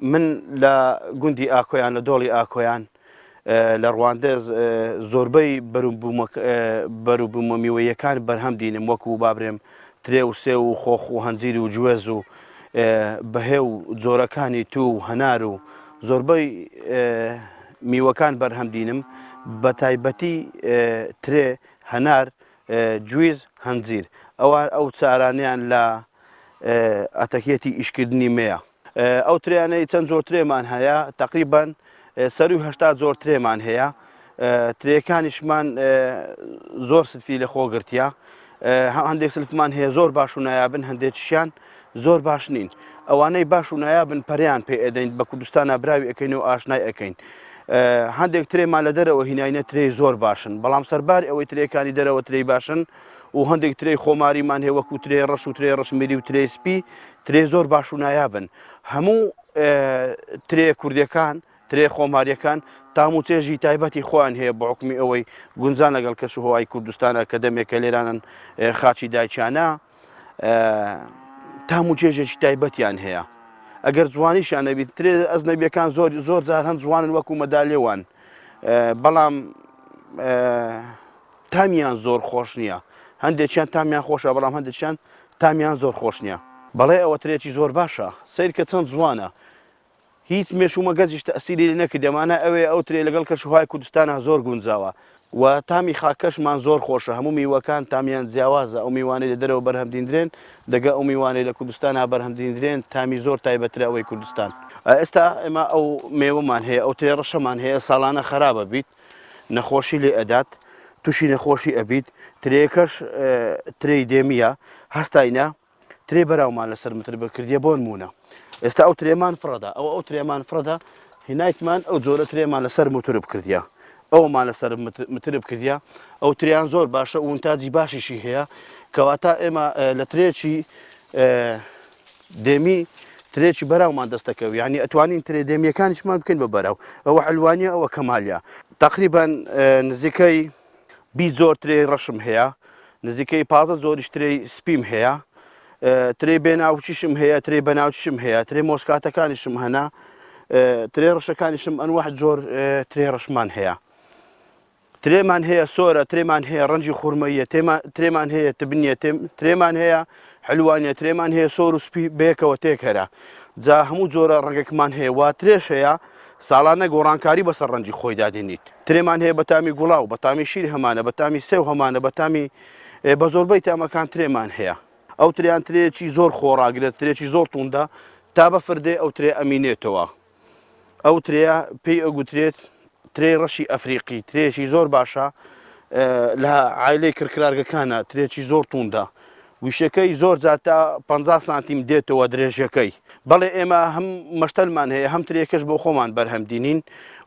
من لە گوندی ئاکۆیان لە دۆڵی ئاکۆیان لە ڕواندەز زۆربەی بەروبوومە میوەیەکان بەرهەم دینم وەکو بابرێم ترێ و سێ و خۆخ و هەنجیر و گوێز و بەهێ و جۆرەکانی تو و هەنار و زۆربەی میوەکان بەرهەم دینم بە تایبەتی ترێ هەنار گوێز هەنجیر ئەو چارانیان لە ئەتەکێتی ئیشکردنی مەیە. ئەو ترێیانەی چەند زۆر ترێمان هەیە تقریبان سەر و هەشتا زۆر ترێمان هەیە ترێەکانیشمان زۆر سفی لە خۆگرتیا هەندێک سلفمان هەیە زۆر باش و نایابن هەندێکیشیان زۆر باش نین ئەوانەی باش و نایابن پەریان پێ ئەدەین بە کوردستانە براوی ئەەکەین و ئاشنای ئەەکەین هەندێک ترێمان لە دەرەوە هیناینە ترێی زۆر باشن بەڵام سەربار ئەوەی ترێکانی دەرەوە ترێی باشن و هەندێک ترێی خۆماریمان هەیە وەکو ترێ ڕەش و ترێ ڕشمیری و ترێ سپی ترێ زۆر باش و نایابن هەموو ترێ کوردیەکان ترێ خۆماریەکان تام و چێژی تایبەتی خۆیان هەیە بە حکمی ئەوەی گونجان لەگەڵ کەش و هەوای کوردستانە کە دەمێکە لێرانن خاچی دایچانە تام و چێژێکی تایبەتیان هەیە ئەگەر جوانیشان نەبیت ترێ ئەزنەبیەکان زۆر جار هەند جوانن وەکو مەدالێوان بەڵام تامیان زۆر خۆش نییە هەندێکیان تامیان خۆشە بەڵام هەندێکیان تامیان زۆر خۆش نییە بەڵێ ئەوە ترێکی زۆر باشە سیر کە چەند جوانە هیچ مێشومە گەجیش تەسیری نەکرد دەمانە ئەوێ ئەو ترێ لەگەڵ کەشوهای کوردستانە زۆر گونجاوە و تامی خاکەشمان زۆر خۆشە هەموو میوەکان تامیان جیاوازە ئەو میوانەی لە دەرەوە بەرهەمدیندرێن دەگە ئەو میوانەی لە کوردستانە بەرهەمدیندرێن تامی زۆر تایبەترە ئەوەی کوردستان ئێستا ئێمە ئەو میوەمان هەیە ئەو ترێ ڕەشەمان هەیە ساڵانە خراپە بیت نەخۆشی لێ ئەدات تووشی نەخۆشی ئەبیت ترێکەش ترێی دێمیە هەستاینە ترێ بەراومان لەسەر متر بکردیە بۆ نمونە ئێستا ئەو ترێمان فڕەدا ئەو ترێمان فڕەدا هینایتمان ئەو جۆرە ترێمان لەسەر موتور بکردیا ئەومان لەسەر متر بکردیا ئەو تریان زۆر باشە و ونتاجی باشیشی هەیە کەواتە ئێمە لە ترێکی دێمی ترێکی بەراومان دەستەکەوت یعنی ئەتوانین ترێ دێمیەکانیشمان بکەین بە بەراو ئەوە حلوانیە ئەوە کەمالیە تقریبان نزیکەی بی زۆر ترێ ڕەشم هەیە نزیکەی پازە زۆریش ترێی سپیم هەیە ترێ بێناوچیشم هەیە ترێ بەناوچیشم هەیە ترێ مۆسکاتەکانیشم هەنا ترێ ڕەشەکانیشم ئەنواع زۆر ترێ ڕەشمان هەیە ترێمان هەیە سۆرە ترێمان هەیە ڕەنجی خوورمەیە ترێمان هەیە تبنیە ترێمان هەیە حلوانیە ترێمان هەیە سۆر و سپی بەیەکەوە تێکەرە جا هەموو جۆرە ڕەنگێکمان هەیە وا ترێش هەیە ساڵانە گۆڕانکاری بەسەر ڕەنجی خۆی دادێنیت ترێمان هەیە بەتامی گوڵاو بەتامی شیر هەمانە بەتامی سێو هەمانە بەتامی بە زۆربەی تامەکان ترێمان هەیە ئەو تریان ترێکی زۆر خۆڕاگرێت ترێکی زۆر توندە تا بە فردێ ئەو ترێ ئەمینێتەوە ئەو ترێە پێی ئەگوترێت ترێ ڕەشی ئەفریقی ترێکی زۆر باشە لە عایلەی کرکرارگەکانە ترێکی زۆر توندە ویشەکەی زۆر جاتە 50 سانتیم دێتەوە درێژەکەی بەڵێ ئێمە هەم مەشتەلمان هەیە هەم ترێکەش بۆ خۆمان بەرهەمدینین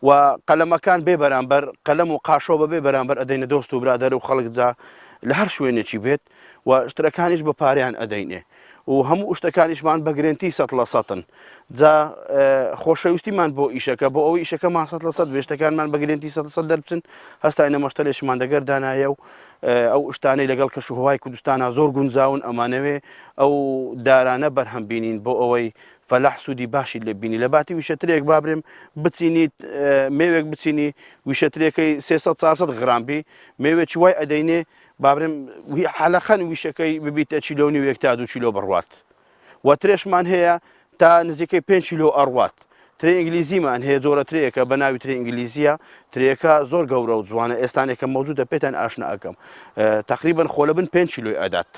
و قەلەمەکان بێ بەرامبەر قەلەم و قاشۆ بەبێ بەرامبەر ئەدەینە دۆست و برادەر و خەڵک جا لە هەر شوێنێکی بێت و شتەکانیش بە پاریان ئەدەینێ و هەموو شتەکانیشمان بە گرنتی 100% جا خۆشەویستیمان بۆ ئیشەکە بۆ ئەوەی ئیشەکەمان 100% وێشتەکانمان بە گرنتی 100% دەربچن هەستاینە مەشتەلێشمان دەگەر دانایە و ئەو شتانەی لەگەڵ کەشوهەوای کوردستانە زۆر گونجاون ئەمانەوێ ئەو دارانە بەرهەم بینین بۆ ئەوەی فەلاح سوودی باشی لێ بینی لە باتی ویشەترێک بابرێم بچینیت مێوێک بچینی ویشەترێکەکەی 300 غرامبی مێوێکی وای ئەدەینێ بابرێم حەلەخەن ویشەکەی ببیتە چیلۆنی و 1 تا 2 چیلۆ بڕوات و ترێشمان هەیە تا نزیکەی 5 چیلۆ ئەڕوات ترێ ئینگلیزیمان هەیە جۆرە ترەیەکە بە ناوی ترێ ئینگلیزیە ترێەکە زۆر گەورە و جوانە ئێستانێکە مەوجودە پێتان ئاشنا ئەەکەم تقریبان خۆلەبن 5 چیلۆی ئەدات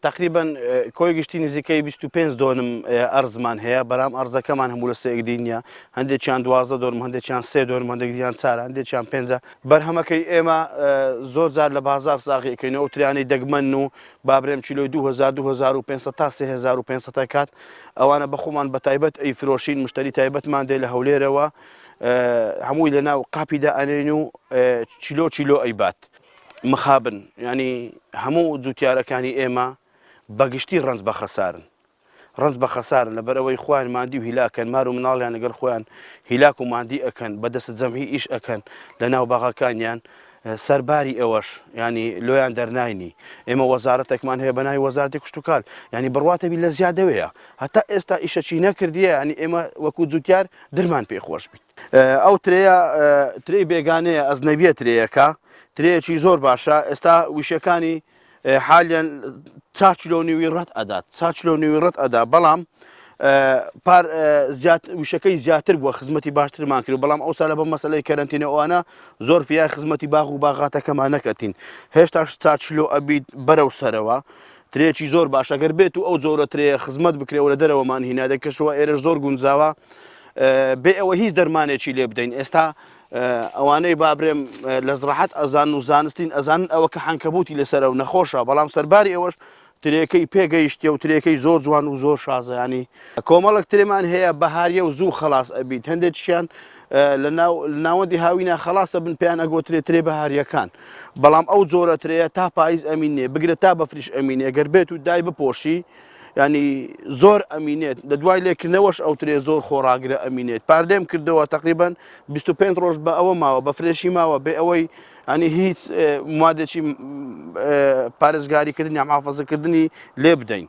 تقریبان کۆی گشتی نزیکەی 25 دۆنم ئەرزمان هەیە بەرام ئەرزەکەمان هەموو لە سێکدینە هەندێکیان 12 دۆرم هەندێکیان 3 دۆرم هەندێکیان چارە هەندێکیان 5 بەرهەمەکەی ئێمە زۆر جار لە بازار ساغیەکەینەوە تریانەی دەگمەن و بابرێم چیلۆی 2500 تا 3500 کات ئەوانە بەخۆمان بە تایبەت ئەی فرۆشین مشتری تایبەتمان دێ لە هەولێرەوە هەمووی لە ناو قاپیدا ئەنێن و چیلۆ ئەیبات مخابن ینی هەموو جوتیارەکانی ئێمە بەگشتی ڕنج بە خەسارن لەبەرەوەی خۆیان مادی و هیلاکەن مار و مناڵیان لەگەڵ خۆیان هیلاک و مادی ئەکەن بەدەست جەمعی ئیش ئەکەن لە ناو باغەکانیان سەرباری ئەوەش ینی لۆیان دەرناینی ئێمە وەزارەتێکمان هەیە بەناوی وەزارەتی کشتتوکال ینی بڕواتەبی لە زیادەوەیە هەتا ئێستا ئیشەچی نەکردیە ینی ئێمە وەکو جوتیار درمان پێخۆش بیت ئەو ترەیە ترێی بێگانەیە ئەزنەبیە ترەیەکە ترەیەکی زۆر باشە ئێستا وشەکانی حالیان 4 کیلۆنیوی ڕەت ئەدات 4 کیلۆنیوی ڕەت ئەدا بەڵام وشەکەی زیاتر بووە خزمەتی باشترمان کرد بەڵام ئەوسا لە بە مەسلەی کەرنتینەوەوانە زۆر فیای خزمەتی باغ و باغاتەکەمان نەکەتین هێشتا 4 کیلۆ ئەبیت بەرەو سەرەوە ترێکی زۆر باشەگەر بێت و ئەو جۆرە ترەیە خزمەت بکرێەوە لە دەرەوەمان هینا دەکەشەوە ئێرە زۆر گونجاوە بێ ئەوە هیچ دەرمانێکی لێ بدەین ئێستا ئەوانەی بابرێم لە زڕەحەت ئەزان و زانستین ئەزان ئەوە کە حەنکەبوتی لەسەر و نەخۆشە بەڵام سەرباری ئەوەش ترێکەی پێگەیشتە و ترێکەی زۆر جوان و زۆر شازەیانی کۆمەڵک ترێمان هەیە بەهاریە و زوو خلاص ئەبیت هەندێکیان لە ناوەندی هاوینە خلاصە بن پێیان ئەگۆترێت ترێ بەهاریەکان بەڵام ئەو جۆرە ترەیە تا پاییز ئەمینێ بگرێت تا بە فریش ئەمینێ گەر بێت و دای بپۆشی ینی زۆر ئەمینێت لە دوای لێکردنەوەش ئەو ترێ زۆر خۆراگرە ئەمینێت پاردێم کردەوە تقریبان 25 ڕۆژ بە ئەوە ماوە بە فرێشی ماوە بێ ئەوەی ئەنی هیچ مادێکی پارێزگاریکردنی یا محافەزەکردنی لێ بدەین